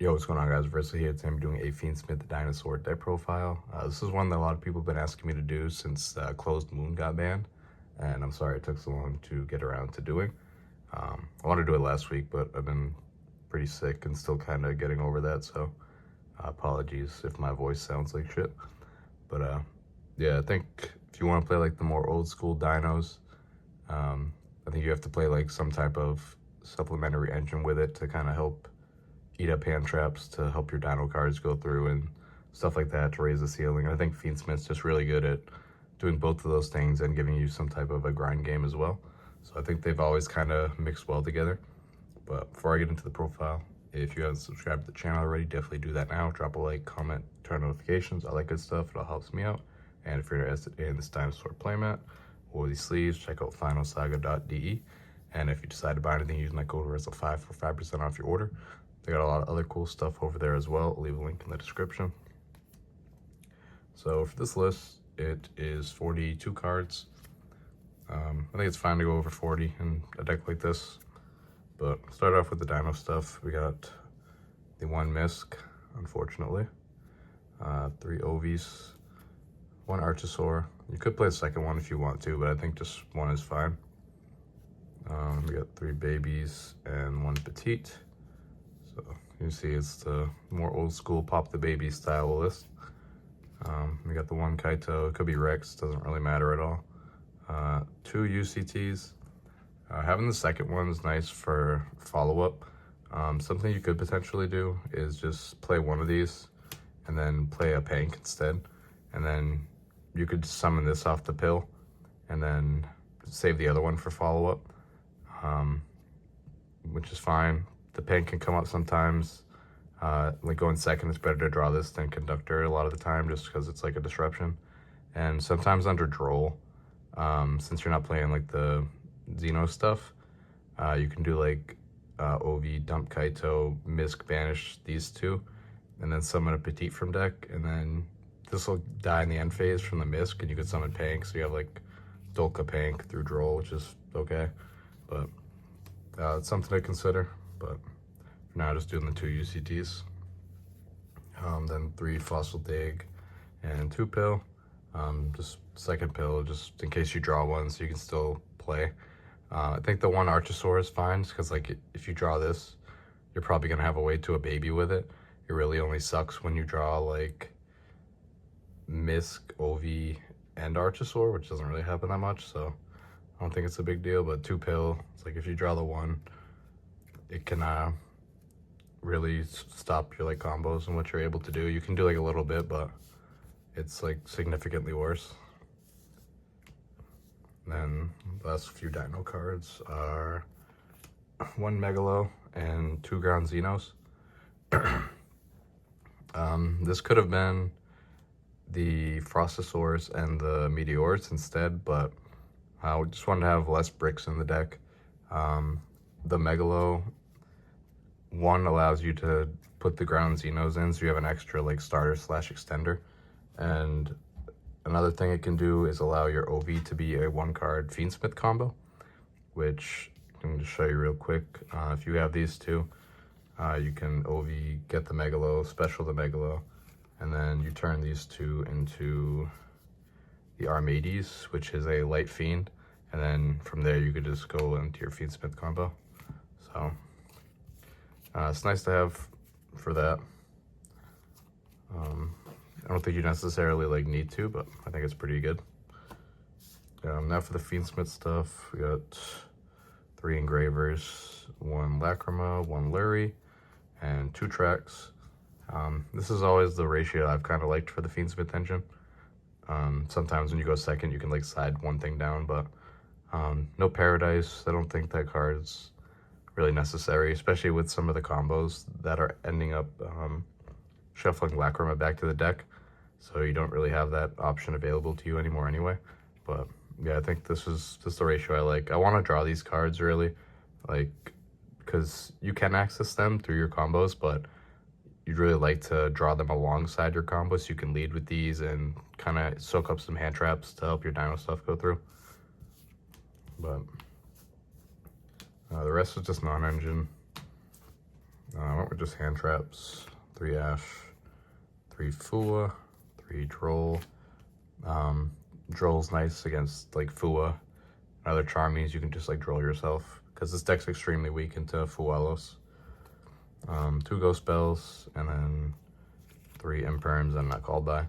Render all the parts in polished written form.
Yo, what's going on, guys? Versa here. Today I'm doing a Fiendsmith Dinosaur deck profile. This is one that a lot of people have been asking me to do since Closed Moon got banned, and I'm sorry it took so long to get around to doing. I wanted to do it last week, but I've been pretty sick and still kind of getting over that, so apologies if my voice sounds like shit. But yeah, I think if you want to play like the more old school dinos, I think you have to play like some type of supplementary engine with it to kind of help eat up hand traps, to help your dino cards go through and stuff like that, to raise the ceiling. I think Fiendsmith's just really good at doing both of those things and giving you some type of a grind game as well. So I think they've always kind of mixed well together. But before I get into the profile, if you haven't subscribed to the channel already, definitely do that now. Drop a like, comment, turn notifications, all that good stuff. It all helps me out. And if you're interested in this dinosaur playmat or these sleeves, check out finalsaga.de. And if you decide to buy anything using that code RESL5 for 5% off your order, they got a lot of other cool stuff over there as well. I'll leave a link in the description. So for this list, it is 42 cards. I think it's fine to go over 40 in a deck like this. But start off with the dino stuff. We got the one Misk, unfortunately. 3 Ovies, 1 Archosaur. You could play the second one if you want to, but I think just one is fine. We got 3 babies and 1 petite. So you see it's the more old school pop the baby style list. We got the 1 Kaito, it could be Rex, doesn't really matter at all. 2 UCTs. Having the second one is nice for follow-up. Something you could potentially do is just play one of these and then play a Pank instead. And then you could summon this off the pill and then save the other one for follow-up, which is fine. The Pank can come up sometimes. Like going second, it's better to draw this than Conductor a lot of the time, just because it's like a disruption. And sometimes under Droll, since you're not playing like the Xeno stuff, you can do like Ovi, Dump Kaito, Misk, banish these 2, and then summon a Petite from deck, and then this will die in the end phase from the Misk, and you could summon Pank, so you have like Dolka Pank through Droll, which is okay, but it's something to consider. But for now, just doing the 2 UCTs. Then 3 Fossil Dig and 2 Pill. Just second Pill, just in case you draw one, so you can still play. I think the 1 Archosaur is fine, because like if you draw this, you're probably gonna have a way to a baby with it. It really only sucks when you draw like Misk, Ovi, and Archosaur, which doesn't really happen that much, so I don't think it's a big deal. But 2 Pill, it's like if you draw the 1, it can really stop your like combos and what you're able to do. You can do like a little bit, but it's like significantly worse. Then the last few dino cards are 1 Megalo and 2 Ground Xenos. This could have been the Frostosaurs and the Meteors instead, but I just wanted to have less bricks in the deck. The Megalo one allows you to put the Ground Xenos in, so you have an extra like starter / extender. And another thing it can do is allow your OV to be a 1-card Fiendsmith combo, which I can just show you real quick. If you have these 2, you can OV get the Megalo, special the Megalo, and then you turn these 2 into the Armades, which is a light fiend, and then from there you could just go into your Fiendsmith combo. So it's nice to have for that. I don't think you necessarily like need to, but I think it's pretty good. Now for the Fiendsmith stuff, we got 3 Engravers, 1 Lacrima, 1 Lurie, and 2 Tracks. This is always the ratio I've kind of liked for the Fiendsmith engine. Sometimes when you go second, you can like slide one thing down, but no Paradise. I don't think that card's really necessary, especially with some of the combos that are ending up shuffling Lacrima back to the deck, so you don't really have that option available to you anymore anyway. But yeah, I think this is just the ratio I like. I want to draw these cards really, like, because you can access them through your combos, but you'd really like to draw them alongside your combos so you can lead with these and kind of soak up some hand traps to help your dino stuff go through. But the rest is just non-engine. I went with just hand traps, 3 Ash, 3 Fua, 3 Droll. Droll's nice against like Fua and other Charmies. You can just like Droll yourself because this deck's extremely weak into Fuelos. 2 Ghost Bells, and then 3 Imperms I'm not called by.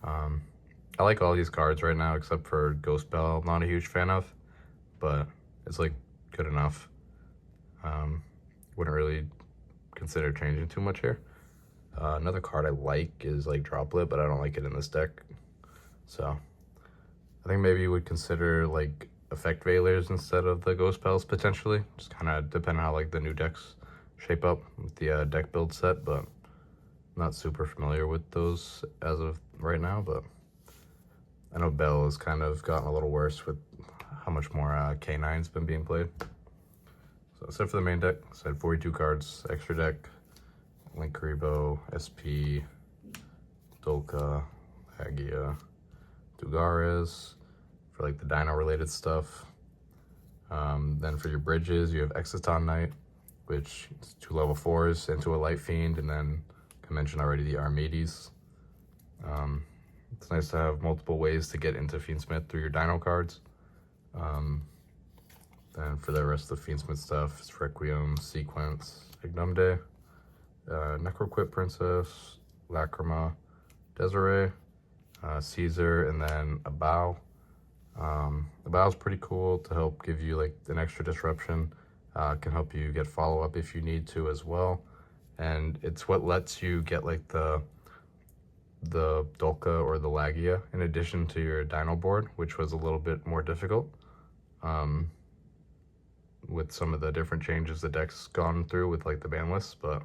I like all these cards right now except for Ghost Bell. I'm not a huge fan of, but it's like good enough. Wouldn't really consider changing too much here. Another card I like is like Droplet, but I don't like it in this deck. So I think maybe you would consider like Effect Veilers instead of the Ghost Bells potentially. Just kind of depending on how like the new decks shape up with the deck build set, but I'm not super familiar with those as of right now. But I know Bell has kind of gotten a little worse with how much more K9's been being played. So except for the main deck, so I had 42 cards, extra deck, Link Karibo, SP, Dolka, Agia, Dugares, for like the Dino related stuff. Then for your bridges, you have Exciton Knight, which is 2 level 4s into a Light Fiend, and then I mentioned already the Armades. It's nice to have multiple ways to get into Fiendsmith through your Dino cards. Then for the rest of the Fiendsmith stuff, it's Requiem, Sequence, Ignumde, Necroquip Princess, Lacrima, Desiree, Caesar, and then a Bow. The Bow is pretty cool to help give you like an extra disruption. Can help you get follow-up if you need to as well. And it's what lets you get like the Dolka or the Lagia in addition to your Dino board, which was a little bit more difficult. With some of the different changes the deck's gone through with like the ban list, but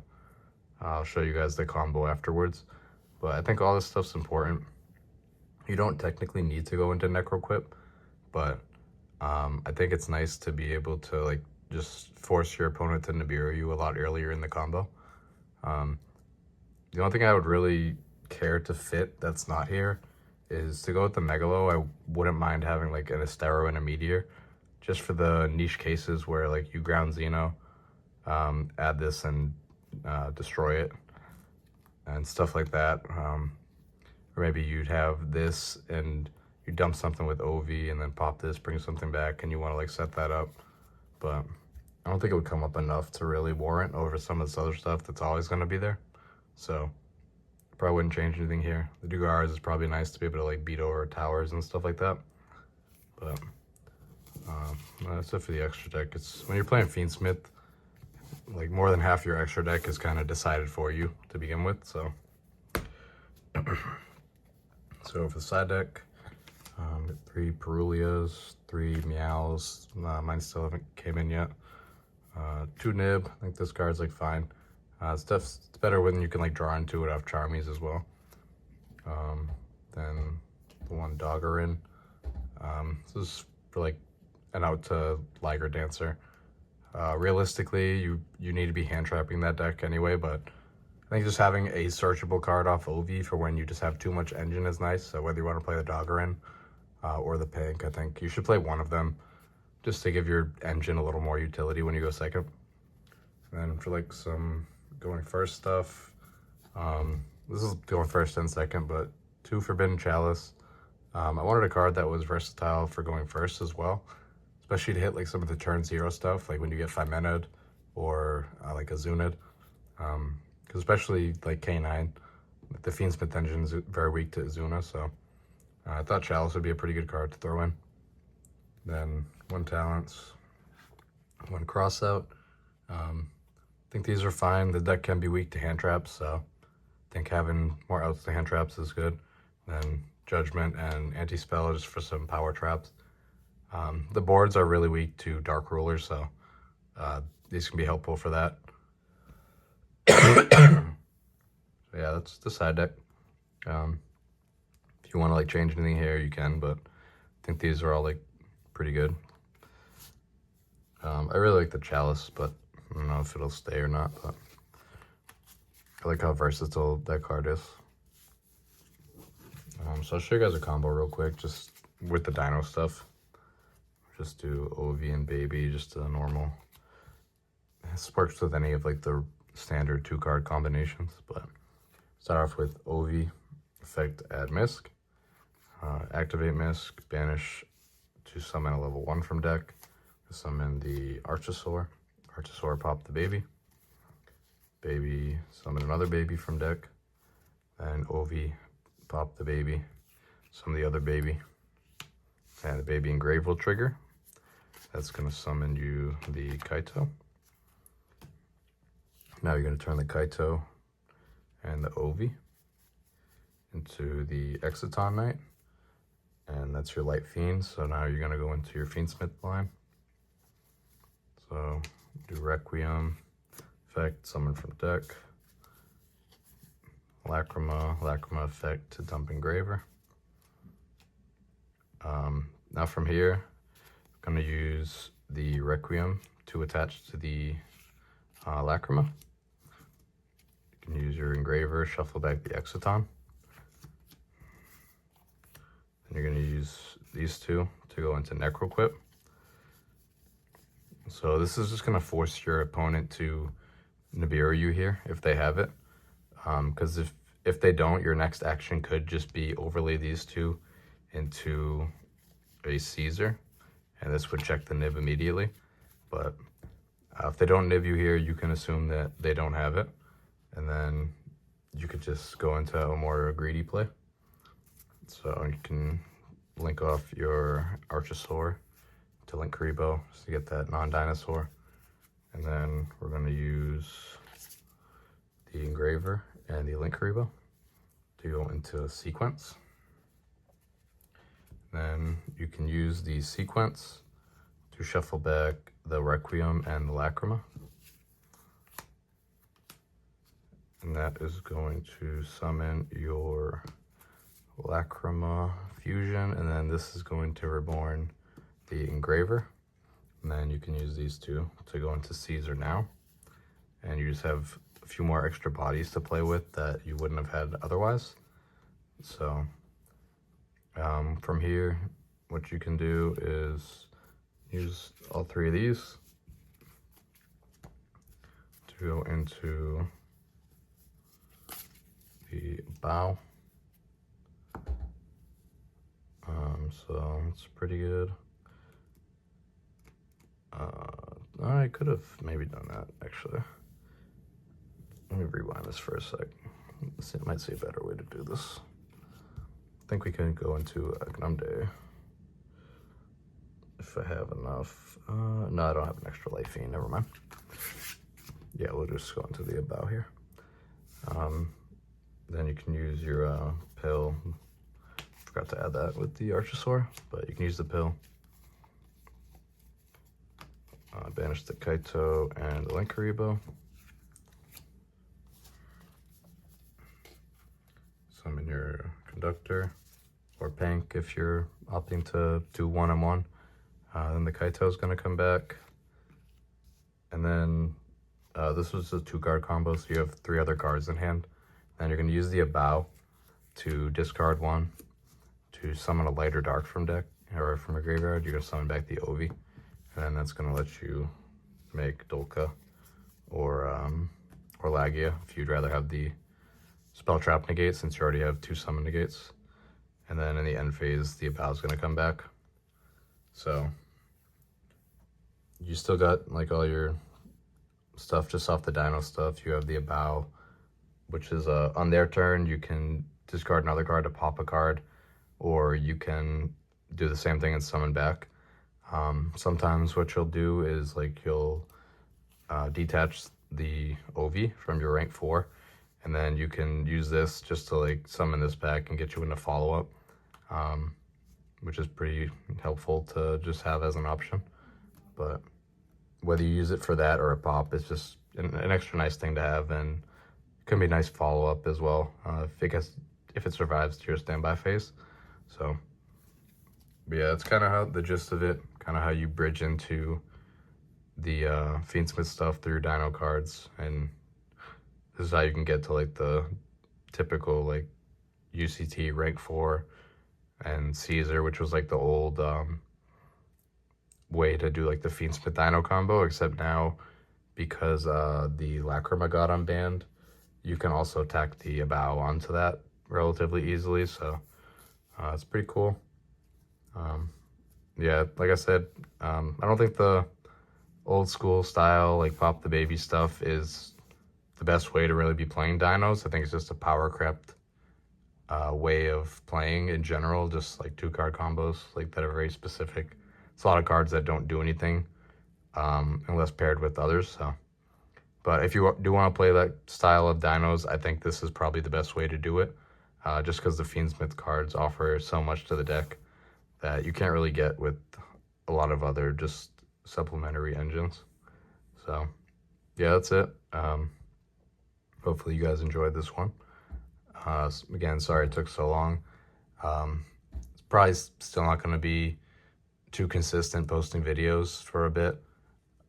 I'll show you guys the combo afterwards. But I think all this stuff's important. You don't technically need to go into Necroquip, but I think it's nice to be able to like just force your opponent to Nibiru you a lot earlier in the combo. The only thing I would really care to fit that's not here is to go with the Megalo. I wouldn't mind having like an Estero and a Meteor, just for the niche cases where like you ground Xeno, add this and destroy it and stuff like that. Or maybe you'd have this and you dump something with OV and then pop this, bring something back, and you want to like set that up. But I don't think it would come up enough to really warrant over some of this other stuff that's always going to be there. So probably wouldn't change anything here. The Dugares is probably nice to be able to like beat over towers and stuff like that. But that's it for the extra deck. It's when you're playing Fiendsmith, like more than half your extra deck is kind of decided for you to begin with. So so for the side deck, 3 Perulias, 3 Meows. Mine still haven't came in yet. 2 Nib. I think this card's like fine. It's better when you can like draw into it off Charmies as well. Then the 1 Doggerin. This is for like an out to Liger Dancer. Realistically, you need to be hand trapping that deck anyway, but I think just having a searchable card off OV for when you just have too much engine is nice. So whether you want to play the Doggerin or the Pink, I think you should play one of them just to give your engine a little more utility when you go second. And then for like some going first stuff, this is going first and second, but 2 Forbidden Chalice. I wanted a card that was versatile for going first as well, especially to hit like some of the turn 0 stuff, like when you get Fimenid or like a Zunid. Because especially like K9, the Fiendsmith engine is very weak to Izuna, so I thought Chalice would be a pretty good card to throw in. Then 1 Talents, 1 Crossout. I think these are fine. The deck can be weak to hand traps, so I think having more outs to hand traps is good. Then Judgment and Anti-Spell just for some power traps. The boards are really weak to Dark Rulers, so these can be helpful for that. So yeah, that's the side deck. If you want to like change anything here, you can, but I think these are all like pretty good. I really like the Chalice, but I don't know if it'll stay or not, but I like how versatile that card is. So I'll show you guys a combo real quick, just with the Dino stuff. Just do OV and Baby, just a normal. It works with any of like the standard 2-card combinations. But start off with OV, effect add Misk, activate Misk, banish to summon a level 1 from deck, summon the Archosaur, pop the baby, summon another baby from deck, then OV, pop the baby, summon the other baby, and the baby engrave will trigger. That's going to summon you the Kaito. Now you're going to turn the Kaito and the OV into the Exciton Knight, and that's your Light Fiend. So now you're going to go into your Fiendsmith line. So do Requiem, effect, summon from deck, Lacrima effect to dump Engraver. Now from here, I'm going to use the Requiem to attach to the Lacrima. You can use your Engraver, shuffle back the Exciton. Then you're going to use these two to go into Necroquip. So this is just going to force your opponent to Nibiru you here if they have it. Because if they don't, your next action could just be overlay these two into a Caesar, and this would check the Nib immediately. But if they don't Nib you here, you can assume that they don't have it, and then you could just go into a more greedy play. So you can link off your Archosaur to link Karibo just to get that non-dinosaur, and then we're going to use the Engraver and the link Karibo to go into sequence. Then you can use the sequence to shuffle back the Requiem and the Lacrima. And that is going to summon your Lacrima fusion, and then this is going to reborn the Engraver. And then you can use these two to go into Caesar now. And you just have a few more extra bodies to play with that you wouldn't have had otherwise. So from here, what you can do is use all three of these to go into the bow. So it's pretty good. I could have maybe done that actually. Let me rewind this for a sec. I might see a better way to do this. I think we can go into Agnumde if I have enough. No, I don't have an extra Light Fiend, never mind. Yeah, we'll just go into the bow here. Then you can use your pill. Forgot to add that with the Archosaur, but you can use the pill. Banish the Kaito and the link Karibo. Summon your Conductor or Pank if you're opting to do one-on-one. Then the Kaito is going to come back. And then this was a 2-card combo, so you have 3 other cards in hand. Then you're going to use the Abao to discard 1 to summon a lighter dark from deck or from your graveyard. You're going to summon back the Ovi, and then that's going to let you make Dolka or Lagia if you'd rather have the spell trap negate, since you already have 2 summon negates. And then in the end phase, the Abao is going to come back. So you still got like all your stuff just off the Dino stuff. You have the Abao, which is on their turn you can discard another card to pop a card, or you can do the same thing and summon back. Sometimes what you'll do is like you'll detach the OV from your rank 4, and then you can use this just to like summon this back and get you into follow-up, which is pretty helpful to just have as an option. But whether you use it for that or a pop, it's just an extra nice thing to have, and it can be a nice follow-up as well if it survives to your standby phase. So but yeah, that's kind of how the gist of it, kind of how you bridge into the Fiendsmith stuff through Dino cards, and this is how you can get to like the typical like UCT rank 4 and Caesar, which was like the old way to do like the Fiendsmith Dino combo, except now because the Lacrima got unbanned. You can also tack the bow onto that relatively easily, so it's pretty cool. Yeah, like I said, I don't think the old school style, like pop the baby stuff, is the best way to really be playing dinos. I think it's just a power crept way of playing in general, just like 2-card combos like that are very specific. It's a lot of cards that don't do anything unless paired with others. So, but if you do want to play that style of dinos, I think this is probably the best way to do it, just because the Fiendsmith cards offer so much to the deck that you can't really get with a lot of other just supplementary engines. So yeah, that's it. Hopefully you guys enjoyed this one. Again, sorry it took so long. It's probably still not going to be too consistent posting videos for a bit,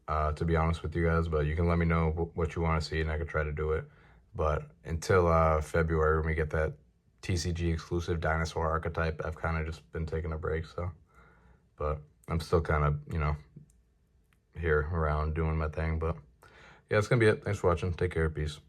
to be honest with you guys, but you can let me know what you want to see and I could try to do it. But until February, when we get that TCG exclusive Dinosaur archetype, I've kind of just been taking a break, so. But I'm still kind of, here around doing my thing. But yeah, that's going to be it. Thanks for watching. Take care. Peace.